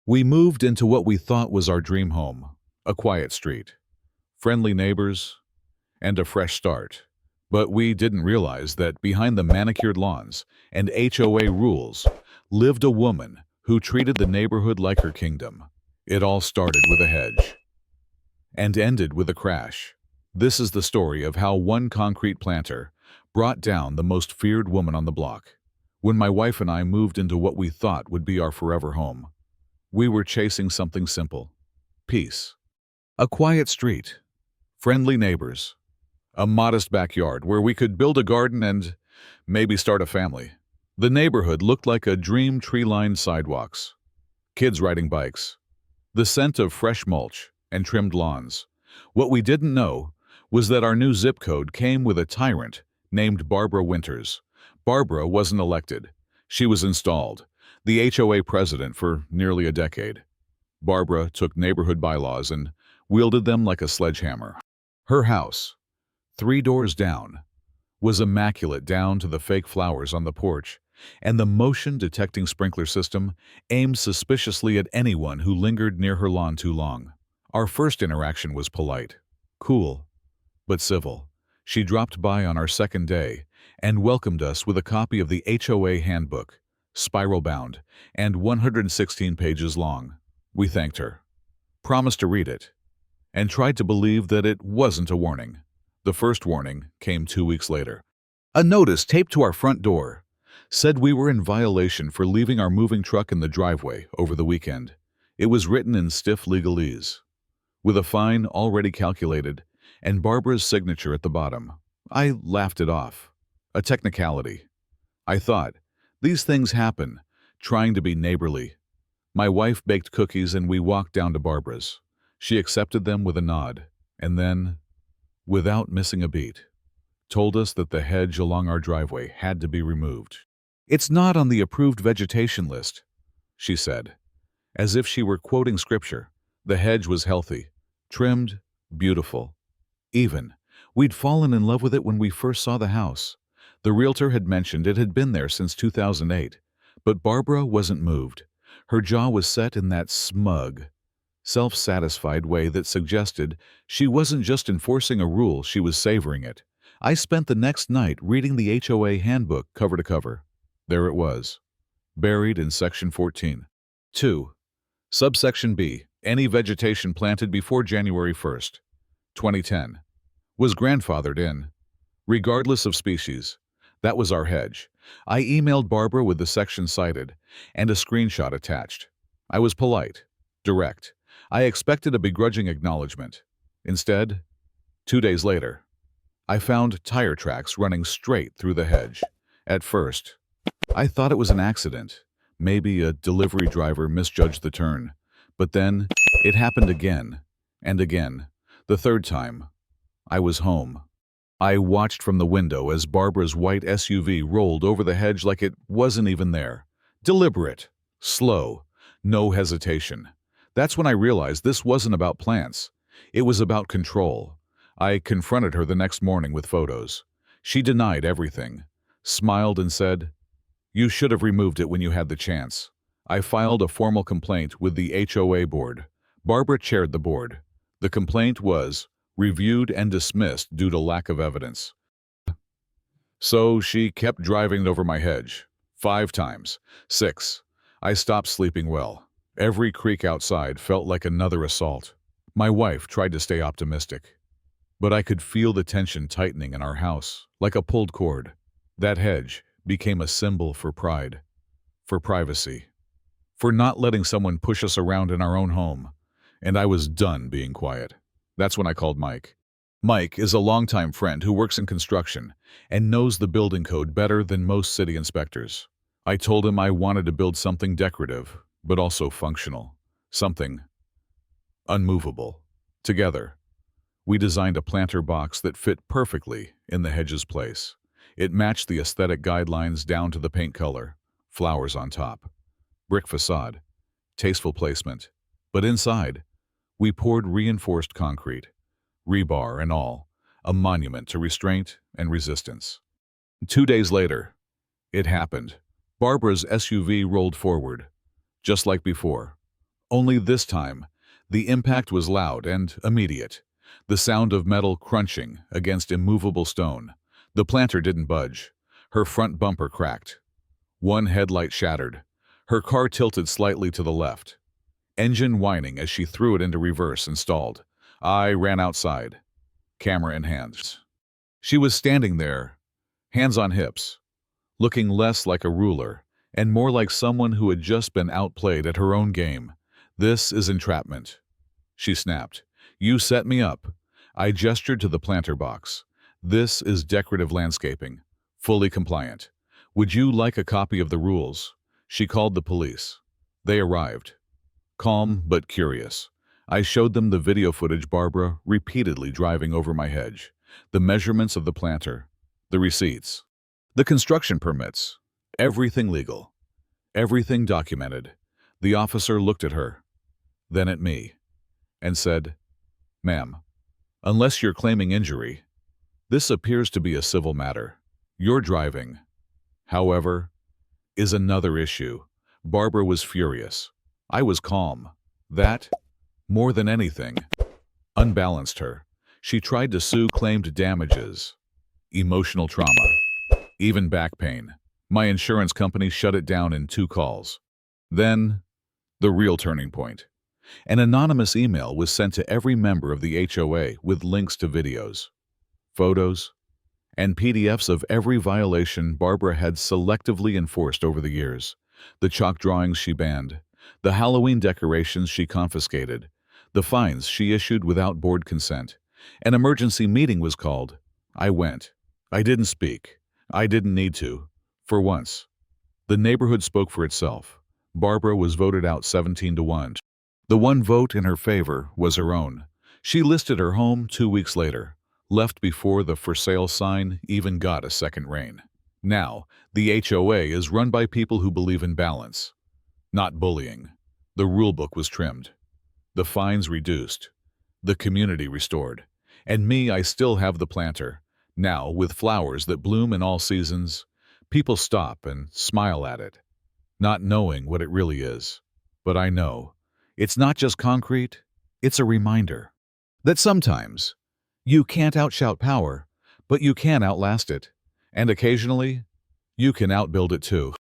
We moved into what we thought was our dream home, a quiet street, friendly neighbors, and a fresh start. But we didn't realize that behind the manicured lawns and HOA rules lived a woman who treated the neighborhood like her kingdom. It all started with a hedge and ended with a crash. This is the story of how one concrete planter brought down the most feared woman on the block. When my wife and I moved into what we thought would be our forever home, we were chasing something simple: peace. A quiet street, friendly neighbors, a modest backyard where we could build a garden and maybe start a family. The neighborhood looked like a dream, tree-lined sidewalks, kids riding bikes, the scent of fresh mulch and trimmed lawns. What we didn't know was that our new zip code came with a tyrant named Barbara Winters. Barbara wasn't elected. She was installed, the HOA president for nearly a decade. Barbara took neighborhood bylaws and wielded them like a sledgehammer. Her house, 3 doors down, was immaculate down to the fake flowers on the porch, and the motion-detecting sprinkler system aimed suspiciously at anyone who lingered near her lawn too long. Our first interaction was polite, cool, but civil. She dropped by on our second day and welcomed us with a copy of the HOA handbook, spiral-bound and 116 pages long. We thanked her, promised to read it, and tried to believe that it wasn't a warning. The first warning came 2 weeks later. A notice taped to our front door said we were in violation for leaving our moving truck in the driveway over the weekend. It was written in stiff legalese, with a fine already calculated and Barbara's signature at the bottom. I laughed it off. A technicality. I thought, these things happen, trying to be neighborly. My wife baked cookies and we walked down to Barbara's. She accepted them with a nod, and then, without missing a beat, told us that the hedge along our driveway had to be removed. "It's not on the approved vegetation list," she said, as if she were quoting scripture. The hedge was healthy, trimmed, beautiful. Even, we'd fallen in love with it when we first saw the house. The realtor had mentioned it had been there since 2008, but Barbara wasn't moved. Her jaw was set in that smug, self-satisfied way that suggested she wasn't just enforcing a rule, she was savoring it. I spent the next night reading the HOA handbook cover to cover. There it was, buried in Section 14. 2. Subsection B, any vegetation planted before January 1st, 2010, was grandfathered in, regardless of species. That was our hedge. I emailed Barbara with the section cited and a screenshot attached. I was polite, direct. I expected a begrudging acknowledgement. Instead, 2 days later, I found tire tracks running straight through the hedge. At first, I thought it was an accident. Maybe a delivery driver misjudged the turn. But then, it happened again and again. The third time, I was home. I watched from the window as Barbara's white SUV rolled over the hedge like it wasn't even there. Deliberate, slow, no hesitation. That's when I realized this wasn't about plants. It was about control. I confronted her the next morning with photos. She denied everything, smiled and said, "You should have removed it when you had the chance." I filed a formal complaint with the HOA board. Barbara chaired the board. The complaint was reviewed and dismissed due to lack of evidence. So she kept driving over my hedge. 5 times. 6. I stopped sleeping well. Every creak outside felt like another assault. My wife tried to stay optimistic, but I could feel the tension tightening in our house, like a pulled cord. That hedge became a symbol for pride, for privacy, for not letting someone push us around in our own home. And I was done being quiet. That's when I called Mike. Mike is a longtime friend who works in construction and knows the building code better than most city inspectors. I told him I wanted to build something decorative, but also functional. Something unmovable. Together, we designed a planter box that fit perfectly in the hedge's place. It matched the aesthetic guidelines down to the paint color, flowers on top, brick facade, tasteful placement. But inside, we poured reinforced concrete, rebar and all, a monument to restraint and resistance. 2 days later, it happened. Barbara's SUV rolled forward, just like before, Only this time, the impact was loud and immediate. The sound of metal crunching against immovable stone. The planter didn't budge. Her front bumper cracked. One headlight shattered. Her car tilted slightly to the left. Engine whining as she threw it into reverse and stalled. I ran outside, camera in hands. She was standing there, hands on hips, looking less like a ruler and more like someone who had just been outplayed at her own game. "This is entrapment," she snapped. "You set me up." I gestured to the planter box. "This is decorative landscaping, fully compliant. Would you like a copy of the rules?" She called the police. They arrived, calm but curious. I showed them the video footage Barbara repeatedly driving over my hedge, the measurements of the planter, the receipts, the construction permits, everything legal, everything documented. The officer looked at her, then at me, and said, "Ma'am, unless you're claiming injury, this appears to be a civil matter. Your driving, however, is another issue." Barbara was furious. I was calm. That, more than anything, unbalanced her. She tried to sue, claimed damages, emotional trauma, even back pain. My insurance company shut it down in 2 calls. Then, the real turning point. An anonymous email was sent to every member of the HOA with links to videos, photos, and PDFs of every violation Barbara had selectively enforced over the years. The chalk drawings she banned, the Halloween decorations she confiscated, the fines she issued without board consent. An emergency meeting was called. I went. I didn't speak. I didn't need to. For once. The neighborhood spoke for itself. Barbara was voted out 17-1. The one vote in her favor was her own. She listed her home 2 weeks later, left before the for sale sign even got a second reign. Now, the HOA is run by people who believe in balance, not bullying. The rulebook was trimmed, the fines reduced, the community restored. And me, I still have the planter. Now, with flowers that bloom in all seasons, people stop and smile at it, not knowing what it really is. But I know. It's not just concrete, it's a reminder that sometimes you can't outshout power, but you can outlast it. And occasionally, you can outbuild it too.